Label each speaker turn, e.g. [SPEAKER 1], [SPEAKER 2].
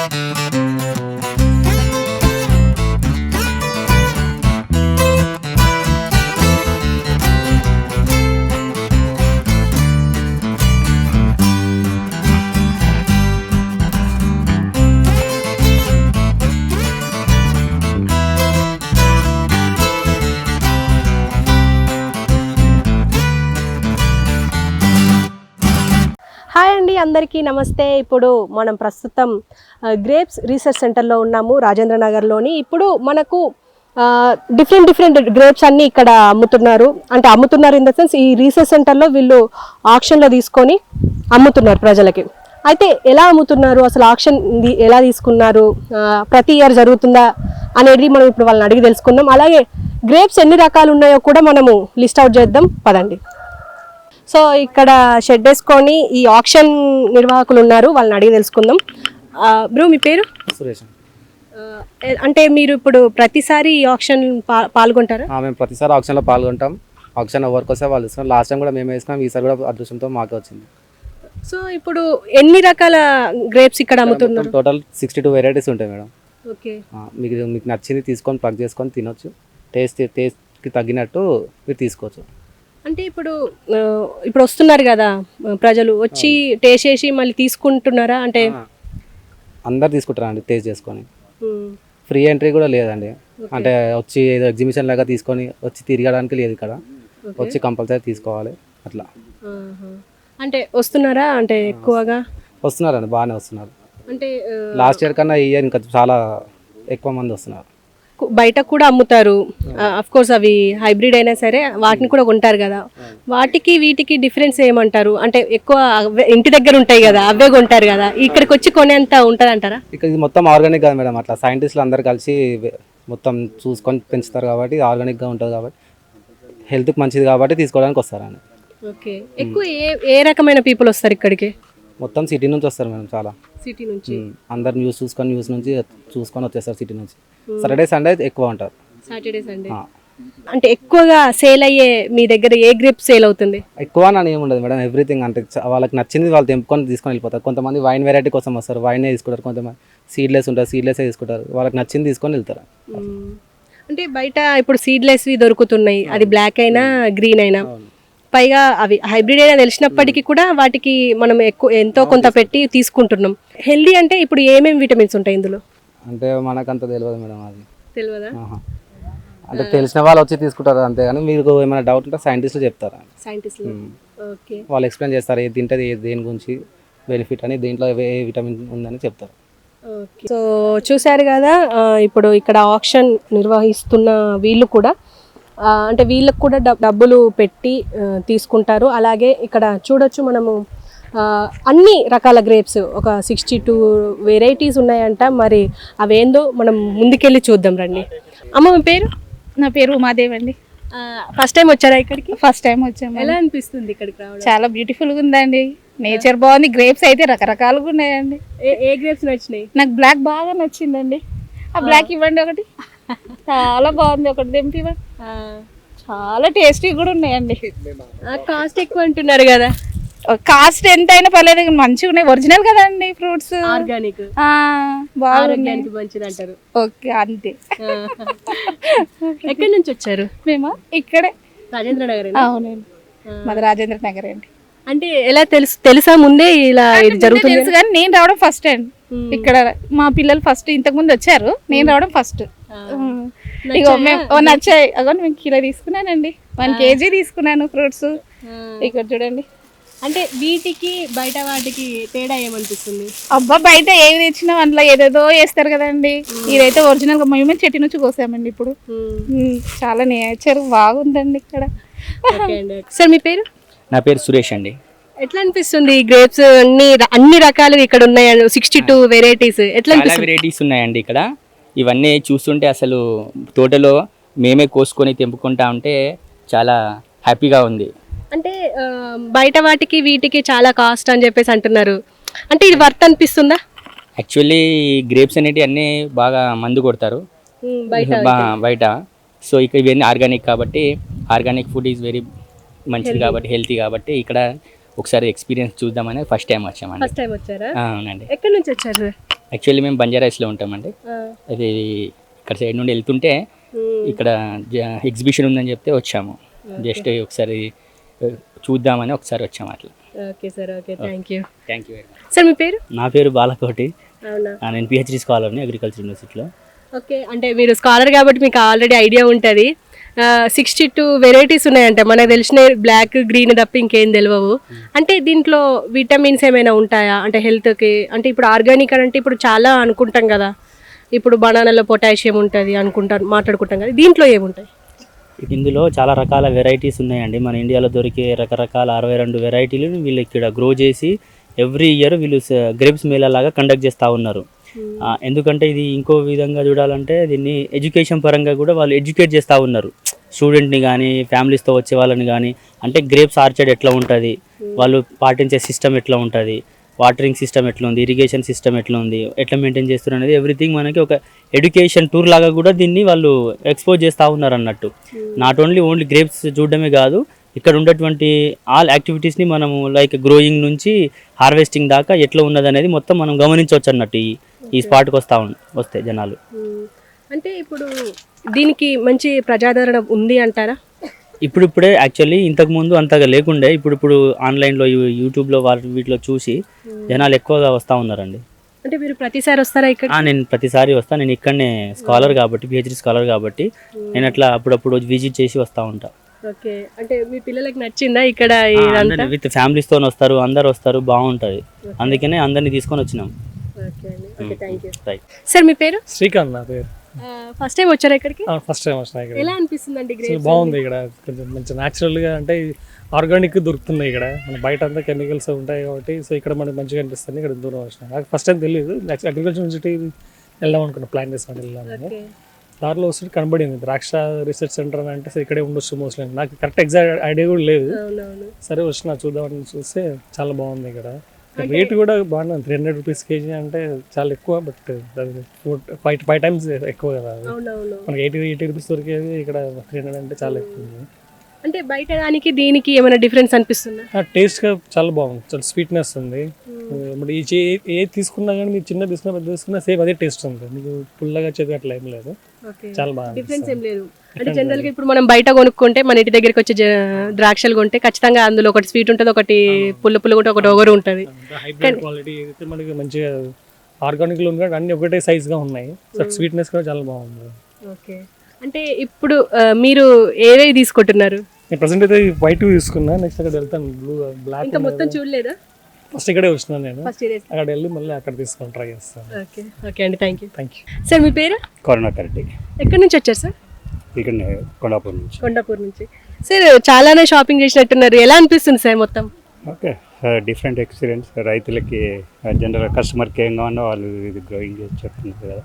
[SPEAKER 1] Hi అండి, అందరికీ నమస్తే. ఇప్పుడు మనం ప్రస్తుతం గ్రేప్స్ రీసెర్చ్ సెంటర్లో ఉన్నాము, రాజేంద్ర నగర్లోని. ఇప్పుడు మనకు డిఫరెంట్ గ్రేప్స్ అన్నీ ఇక్కడ అమ్ముతున్నారు. అంటే అమ్ముతున్నారు ఇన్ ద సెన్స్, ఈ రీసెర్చ్ సెంటర్లో వీళ్ళు ఆక్షన్లో తీసుకొని అమ్ముతున్నారు ప్రజలకి. అయితే ఎలా అమ్ముతున్నారు, అసలు ఆక్షన్ ఎలా తీసుకున్నారు, ప్రతి ఇయర్ జరుగుతుందా అనేది మనం ఇప్పుడు వాళ్ళని అడిగి తెలుసుకుందాం. అలాగే గ్రేప్స్ ఎన్ని రకాలు ఉన్నాయో కూడా మనము లిస్ట్ అవుట్ చేద్దాం, పదండి. సో ఇక్కడ షెడ్ వేసుకొని ఈ ఆక్షన్ నిర్వాహకులు ఉన్నారు, వాళ్ళని అడిగి తెలుసుకుందాం. బ్రో, మీ పేరు?
[SPEAKER 2] సురేష్.
[SPEAKER 1] అంటే మీరు ఇప్పుడు ప్రతిసారి ఈ ఆక్షన్ పాల్గొంటారా?
[SPEAKER 2] మేము ప్రతిసారి ఆక్షన్లో పాల్గొంటాం. ఆక్షన్ ఎవరికి వస్తే వాళ్ళు ఇస్తున్నాం. లాస్ట్ టైం కూడా మేము వేసుకున్నాం, ఈసారి కూడా అదృష్టంతో మాకే వచ్చింది.
[SPEAKER 1] సో ఇప్పుడు ఎన్ని రకాల గ్రేప్స్ ఇక్కడ అమ్ముతున్నారు?
[SPEAKER 2] టోటల్ 62 వెరైటీస్ ఉంటాయి మేడం.
[SPEAKER 1] ఓకే.
[SPEAKER 2] మీకు నచ్చింది తీసుకొని ప్లగ్ చేసుకొని తినొచ్చు. టేస్ట్కి తగ్గినట్టు మీరు తీసుకోవచ్చు.
[SPEAKER 1] అంటే ఇప్పుడు వస్తున్నారు కదా ప్రజలు, వచ్చి టేస్ట్ చేసి మళ్ళీ తీసుకుంటున్నారా? అంటే
[SPEAKER 2] అందరు తీసుకుంటారండి టేస్ట్ చేసుకొని. ఫ్రీ ఎంట్రీ కూడా లేదండి. అంటే వచ్చి ఏదో ఎగ్జిబిషన్ లాగా తీసుకొని వచ్చి తిరగడానికి లేదు ఇక్కడ. వచ్చి కంపల్సరీ తీసుకోవాలి అట్లా.
[SPEAKER 1] అంటే వస్తున్నారా? అంటే ఎక్కువగా
[SPEAKER 2] వస్తున్నారండి, బాగానే వస్తున్నారు.
[SPEAKER 1] అంటే
[SPEAKER 2] లాస్ట్ ఇయర్ కన్నా ఈ ఇయర్ ఇంకా చాలా ఎక్కువ మంది వస్తున్నారు.
[SPEAKER 1] బయట కూడా అమ్ముతారు అఫ్ కోర్స్, అవి హైబ్రిడ్ అయినా సరే వాటిని కూడా కొంటారు కదా. వాటికి వీటికి డిఫరెన్స్ ఏమంటారు? అంటే ఎక్కువ ఇంటి దగ్గర ఉంటాయి కదా, అవే కొంటారు కదా, ఇక్కడికి వచ్చి కొనేంత ఉంటుంది అంటారా?
[SPEAKER 2] ఇక్కడ ఇది మొత్తం ఆర్గానిక్ కదా మేడం. అట్లా సైంటిస్టులు అందరు కలిసి మొత్తం చూసుకొని పెంచుతారు కాబట్టి ఆర్గానిక్గా ఉంటుంది కాబట్టి హెల్త్కి మంచిది కాబట్టి తీసుకోవడానికి వస్తారండి.
[SPEAKER 1] ఓకే. ఎక్కువ ఏ రకమైన పీపుల్ వస్తారు ఇక్కడికి?
[SPEAKER 2] మొత్తం సిటీ నుంచి వస్తారు మేడం, చాలా
[SPEAKER 1] సిటీ నుంచి.
[SPEAKER 2] అందరు న్యూస్ నుంచి చూసుకొని వచ్చేస్తారు సిటీ నుంచి. సాటర్డే సండే ఎక్కువ ఉంటారు.
[SPEAKER 1] Saturday Sunday. అంటే ఎక్కువగా సేల్ అయ్యే మీ దగ్గర ఏ గ్రేప్ సేల్ అవుతుంది?
[SPEAKER 2] ఎక్కువ అని ఏముండదు మేడం, ఎవ్రీథింగ్. అంటే వాళ్ళకి నచ్చింది వాళ్ళు తెంపుకొని తీసుకొని వెళ్ళిపోతారు. కొంతమంది వైన్ వెరైటీ కోసం వస్తారు, వైనే తీసుకుంటారు. కొంతమంది సీడ్లెస్ ఉంటారు, సీడ్లెస్ తీసుకుంటారు. వాళ్ళకి నచ్చింది తీసుకొని వెళ్తారు.
[SPEAKER 1] అంటే బయట ఇప్పుడు సీడ్లెస్వి దొరుకుతున్నాయి, అది బ్లాక్ అయినా గ్రీన్ అయినా, పైగా అవి హైబ్రిడ్ అయినా తెలిసినప్పటికీ కూడా వాటికి మనం ఎంతో కొంత పెట్టి తీసుకుంటున్నాం. హెల్దీ అంటే ఇప్పుడు ఏమేమి విటమిన్స్ ఉంటాయి ఇందులో?
[SPEAKER 2] అంటే మనకంత తెలియదు మేడం, అది
[SPEAKER 1] తెలియదా?
[SPEAKER 2] అంటే తెలిసిన వాళ్ళు వచ్చి తీసుకుంటారు అంతే. కానీ మీకు ఏమైనా డౌట్ ఉంటే సైంటిస్టులు చెప్తారా?
[SPEAKER 1] సైంటిస్టులు. ఓకే.
[SPEAKER 2] వాళ్ళు ఎక్స్ప్లెయిన్ చేస్తారు, ఏది తింటే దేని గురించి బెనిఫిట్ అని, దీంట్లో ఏ విటమిన్ ఉందని చెప్తారు.
[SPEAKER 1] ఓకే. సో చూశారు కదా, ఇప్పుడు ఇక్కడ ఆక్షన్ నిర్వహిస్తున్న వీళ్ళు కూడా అంటే వీళ్ళకు కూడా డబ్బులు పెట్టి తీసుకుంటారు. అలాగే ఇక్కడ చూడొచ్చు మనము అన్ని రకాల గ్రేప్స్, ఒక 62 వెరైటీస్ ఉన్నాయంట. మరి అవేందో మనం ముందుకెళ్ళి చూద్దాం రండి. అమ్మ, మీ పేరు?
[SPEAKER 3] నా పేరు ఉమాదేవి అండి.
[SPEAKER 1] ఫస్ట్ టైం వచ్చారా ఇక్కడికి?
[SPEAKER 3] ఫస్ట్ టైం వచ్చాము.
[SPEAKER 1] ఎలా అనిపిస్తుంది ఇక్కడికి రావడం?
[SPEAKER 3] చాలా బ్యూటిఫుల్గా ఉందండి, నేచర్ బాగుంది. గ్రేప్స్ అయితే రకరకాలుగా ఉన్నాయండి.
[SPEAKER 1] ఏ గ్రేప్స్ నచ్చినాయి?
[SPEAKER 3] నాకు బ్లాక్ బాగా నచ్చిందండి. ఆ బ్లాక్ ఇవ్వండి ఒకటి, చాలా బాగుంది. ఒకటి తెంపివ్వండి. చాలా టేస్టీ కూడా ఉన్నాయండి.
[SPEAKER 1] కాస్ట్ ఎక్కువ అంటున్నారు కదా?
[SPEAKER 3] కాస్ట్ ఎంత అయినా పర్లేదు, మంచిగా ఉన్నాయి. ఒరిజినల్ కదండి ఫ్రూట్స్,
[SPEAKER 1] ఆర్గానిక్,
[SPEAKER 3] బాగుంది,
[SPEAKER 1] మంచిది అంటారు.
[SPEAKER 3] ఓకే, అంతే.
[SPEAKER 1] ఎక్కడి నుంచి వచ్చారు?
[SPEAKER 3] మేము ఇక్కడే
[SPEAKER 1] రాజేంద్ర నగర్.
[SPEAKER 3] అవునండి, మాది రాజేంద్ర నగర్ అండి.
[SPEAKER 1] అంటే ఎలా తెలుసా ముందే ఇలా ఇది జరుగుతుంది?
[SPEAKER 3] తెలుసు, కానీ నేను రావడం ఫస్ట్ టైం ఇక్కడ. మా పిల్లలు ఫస్ట్ ఇంతకు ముందు వచ్చారు, నేను రావడం ఫస్ట్. ఇగో మేము నచ్చాయి. అగో మేము కిలో తీసుకున్నానండి, 1 kg తీసుకున్నాను ఫ్రూట్స్. ఇక్కడ చూడండి.
[SPEAKER 1] అంటే వీటికి బయట వాటికి తేడా ఏమనిపిస్తుంది?
[SPEAKER 3] అబ్బా, బయట ఏవి తెచ్చినా అందులో ఏదేదో వేస్తారు కదండి. ఇదైతే ఒరిజినల్ గా మేమే చెట్టు నుంచి కోసామండి. ఇప్పుడు చాలా నేచర్ బాగుందండి ఇక్కడ.
[SPEAKER 1] సార్, మీ పేరు?
[SPEAKER 4] నా పేరు సురేష్ అండి.
[SPEAKER 1] ఎట్లా అనిపిస్తుంది గ్రేప్స్ అన్ని రకాలు ఇక్కడ ఉన్నాయి? 62 వెరైటీస్. ఎట్లా
[SPEAKER 4] చాలా వెరైటీస్ ఉన్నాయండి ఇక్కడ. ఇవన్నీ చూస్తుంటే అసలు తోటలో మేమే కోసుకొని తెంపుకుంటా ఉంటే చాలా హ్యాపీగా ఉంది.
[SPEAKER 1] అంటే బయట వాటికి వీటికి చాలా కాస్ట్ అని చెప్పేసి అంటున్నారు. అంటే ఇది వర్త్ అనిపిస్తుందా?
[SPEAKER 4] యాక్చువల్లీ గ్రేప్స్ అనేవి అన్నీ బాగా మందు కొడతారు బయట. సో ఇక్కడ ఇవన్నీ ఆర్గానిక్ కాబట్టి, ఆర్గానిక్ ఫుడ్ ఈజ్ వెరీ మంచిది కాబట్టి, హెల్తీ కాబట్టి ఇక్కడ ఒకసారి ఎక్స్పీరియన్స్ చూద్దామని ఫస్ట్ టైం వచ్చామండి.
[SPEAKER 1] ఫస్ట్ టైం వచ్చారా?
[SPEAKER 4] అవునండి.
[SPEAKER 1] ఎక్కడి నుంచి వచ్చారు?
[SPEAKER 4] యాక్చువల్లీ మేము బంజారాస్లో ఉంటామండి. అది ఇక్కడ సైడ్ నుండి వెళ్తుంటే ఇక్కడ ఎగ్జిబిషన్ ఉందని చెప్తే వచ్చాము. జస్ట్ ఒకసారి చూద్దామని ఒకసారి వచ్చాము అట్లా.
[SPEAKER 1] Okay sir, okay, thank you.
[SPEAKER 4] Thank you very much.
[SPEAKER 1] Sir మీ పేరు?
[SPEAKER 5] నా పేరు బాలకోటి.
[SPEAKER 1] అవునా?
[SPEAKER 5] నేను పిహెచ్డి స్కాలర్ని అగ్రికల్చర్ యూనివర్సిటీలో.
[SPEAKER 1] ఓకే, అంటే మీరు స్కాలర్ కాబట్టి మీకు ఆల్రెడీ ఐడియా ఉంటుంది. 62 వెరైటీస్ ఉన్నాయంటే మనకు తెలిసిన బ్లాక్ గ్రీన్ తప్ప ఇంకేం తెలియవు. అంటే దీంట్లో విటమిన్స్ ఏమైనా ఉంటాయా అంటే హెల్త్కి? అంటే ఇప్పుడు ఆర్గానిక్ అంటే ఇప్పుడు చాలా అనుకుంటాం కదా, ఇప్పుడు బనానాలో పొటాషియం ఉంటుంది మాట్లాడుకుంటాం కదా, దీంట్లో ఏముంటాయి?
[SPEAKER 5] ఇందులో చాలా రకాల వెరైటీస్ ఉన్నాయండి. మన ఇండియాలో దొరికే రకరకాల 62 వెరైటీలు వీళ్ళు ఇక్కడ గ్రో చేసి ఎవ్రీ ఇయర్ వీళ్ళు గ్రేప్స్ మేళా లాగా కండక్ట్ చేస్తూ ఉన్నారు. ఎందుకంటే ఇది ఇంకో విధంగా చూడాలంటే దీన్ని ఎడ్యుకేషన్ పరంగా కూడా వాళ్ళు ఎడ్యుకేట్ చేస్తూ ఉన్నారు స్టూడెంట్ని కానీ ఫ్యామిలీస్తో వచ్చే వాళ్ళని కానీ. అంటే గ్రేప్స్ ఆర్చర్డ్ ఎట్లా ఉంటుంది, వాళ్ళు పాటించే సిస్టమ్ ఎట్లా ఉంటుంది, వాటరింగ్ సిస్టమ్ ఎట్లా ఉంది, ఇరిగేషన్ సిస్టమ్ ఎట్లా ఉంది, ఎట్లా మెయింటైన్ చేస్తున్నారు అనేది ఎవ్రీథింగ్ మనకి ఒక ఎడ్యుకేషన్ టూర్ లాగా కూడా దీన్ని వాళ్ళు ఎక్స్పోజ్ చేస్తూ ఉన్నారు అన్నట్టు. నాట్ ఓన్లీ గ్రేప్స్ చూడడమే కాదు, ఇక్కడ ఉన్నటువంటి ఆల్ యాక్టివిటీస్ని మనము లైక్ గ్రోయింగ్ నుంచి హార్వెస్టింగ్ దాకా ఎట్లా ఉన్నది అనేది మొత్తం మనం గమనించవచ్చు అన్నట్టు ఈ స్పాట్కి వస్తే జనాలు.
[SPEAKER 1] అంటే ఇప్పుడు దీనికి మంచి ప్రజాదరణ ఉంది అంటారా?
[SPEAKER 5] ఇప్పుడిప్పుడే యాక్చువల్లీ ఇంతకుముందు అంతగా లేకుండే, ఇప్పుడు ఆన్లైన్లో యూట్యూబ్లో వీటిలో చూసి జనాలు ఎక్కువగా వస్తూ ఉన్నారండి.
[SPEAKER 1] అంటే మీరు ప్రతిసారి వస్తారా ఇక్కడ?
[SPEAKER 5] నేను ప్రతిసారి వస్తాను. నేను ఇక్కడనే స్కాలర్ కాబట్టి, పిహెచ్డి స్కాలర్ కాబట్టి నేను అట్లా అప్పుడప్పుడు విజిట్ చేసి వస్తూ ఉంటాను.
[SPEAKER 1] ఓకే, అంటే మీ పిల్లలకి నచ్చిందా ఇక్కడ ఇదంతా?
[SPEAKER 5] విత్ ఫ్యామిలీస్తో వస్తారు, అందరు వస్తారు, బాగుంటుంది. అందుకనే అందరినీ తీసుకొని వచ్చినాం.
[SPEAKER 1] ఓకే అండి, okay, thank you.
[SPEAKER 5] Right.
[SPEAKER 1] Sir మీ పేరు?
[SPEAKER 6] శ్రీకాంత్ నా పేరు.
[SPEAKER 1] ఫస్ట్ టైం వచ్చారా ఇక్కడికి?
[SPEAKER 6] ఫస్ట్ టైం వచ్చినా ఇక్కడ.
[SPEAKER 1] ఎలా అనిపిస్తుంది అండి?
[SPEAKER 6] అసలు బాగుంది ఇక్కడ, కొంచెం మంచి న్యాచురల్గా అంటే ఆర్గానిక్ దొరుకుతున్నాయి ఇక్కడ. మన బయట అంతా కెమికల్స్ ఉంటాయి కాబట్టి సో ఇక్కడ మనకి మంచిగా అనిపిస్తుంది. ఇక్కడ దూరం వచ్చినా నాకు ఫస్ట్ టైం తెలియదు. అగ్రికల్చర్ యూనివర్సిటీ వెళ్దాం అనుకున్నా, ప్లాన్ చేసుకుని వెళ్దామని. దారిలో వస్తుంటే కనబడింది ద్రాక్ష రీసెర్చ్ సెంటర్ అని. అంటే ఇక్కడే ఉండొచ్చు మోస్ట్లీ, నాకు కరెక్ట్ ఎగ్జాక్ట్ ఐడియా కూడా లేదు. సరే వచ్చిన చూద్దామని చూస్తే చాలా బాగుంది ఇక్కడ. రేట్ కూడా బాగానే, 300 రూపీస్ కేజీ అంటే చాలా ఎక్కువ. బట్ 5 times ఎక్కువ కదా. మనకి 80 రూపీస్ దొరికేది ఇక్కడ 300 అంటే చాలా ఎక్కువ.
[SPEAKER 1] అంటే బయట దానికి దీనికి ఏమైనా డిఫరెన్స్ అనిపిస్తుందా?
[SPEAKER 6] టేస్ట్గా చాలా బాగుంది, చాలా స్వీట్నెస్ ఉంది. మరి ఏది తీసుకున్నా కానీ మీరు చిన్న తీసుకున్నా పెద్ద తీసుకున్నా సేమ్ అదే టేస్ట్ ఉంది. మీకు పుల్లగా చేతి అట్లా ఏం లేదు, చాలా బాగా
[SPEAKER 1] డిఫరెన్స్ ఏం లేదు. అంటే జనరల్ గా ఇప్పుడు మనం బయట కొనుక్కుంటే మన ఇంటి దగ్గరికి వచ్చే ద్రాక్షలు కొంటే ఖచ్చితంగా అందులో ఒకటి స్వీట్ ఉంటుంది, ఒకటి పుల్ల ఉంటే ఒకటి ఒగరు ఉంటుంది.
[SPEAKER 6] హైబ్రిడ్ క్వాలిటీ అయితే మనకి మంచిగా ఆర్గానిక్ లో ఉన్నాయి, అన్ని ఒకటే సైజ్ గా ఉన్నాయి. స్వీట్నెస్ కూడా చాలా బాగుంది.
[SPEAKER 1] ఓకే, అంటే ఇప్పుడు మీరు ఏవేవి తీసుకుంటున్నారు?
[SPEAKER 6] నేను ప్రజెంట్ అయితే వైట్ తీసుకున్నా, నెక్స్ట్ అక్కడ వెళ్తాను బ్లూ బ్లాక్.
[SPEAKER 1] ఇంకా మొత్తం చూడలేదా?
[SPEAKER 6] ఫస్ట్ ఇక్కడే వచ్చినాను నేను,
[SPEAKER 1] ఫస్ట్ ఇయర్
[SPEAKER 6] అక్కడ వెళ్ళి మళ్ళీ అక్కడ తీసుకొని ట్రై చేస్తాను.
[SPEAKER 1] ఓకే, ఓకే అండి, thank you.
[SPEAKER 6] Thank you.
[SPEAKER 1] Sir మీ పేరు?
[SPEAKER 7] కరుణాకరెడ్డి.
[SPEAKER 1] ఎక్కడి నుంచి వచ్చారు సార్?
[SPEAKER 7] ఇక్కడ కొండాపూర్ నుంచి.
[SPEAKER 1] కొండాపూర్ నుంచి. సార్ చాలానే షాపింగ్ చేసినట్టున్నారు, ఎలా అనిపిస్తుంది సార్ మొత్తం?
[SPEAKER 7] Okay, different experience. రైతులకి జనరల్ కస్టమర్కి ఏం కావాలో వాళ్ళు ఇది గ్రోయింగ్ చేసి చెప్తున్నారు కదా.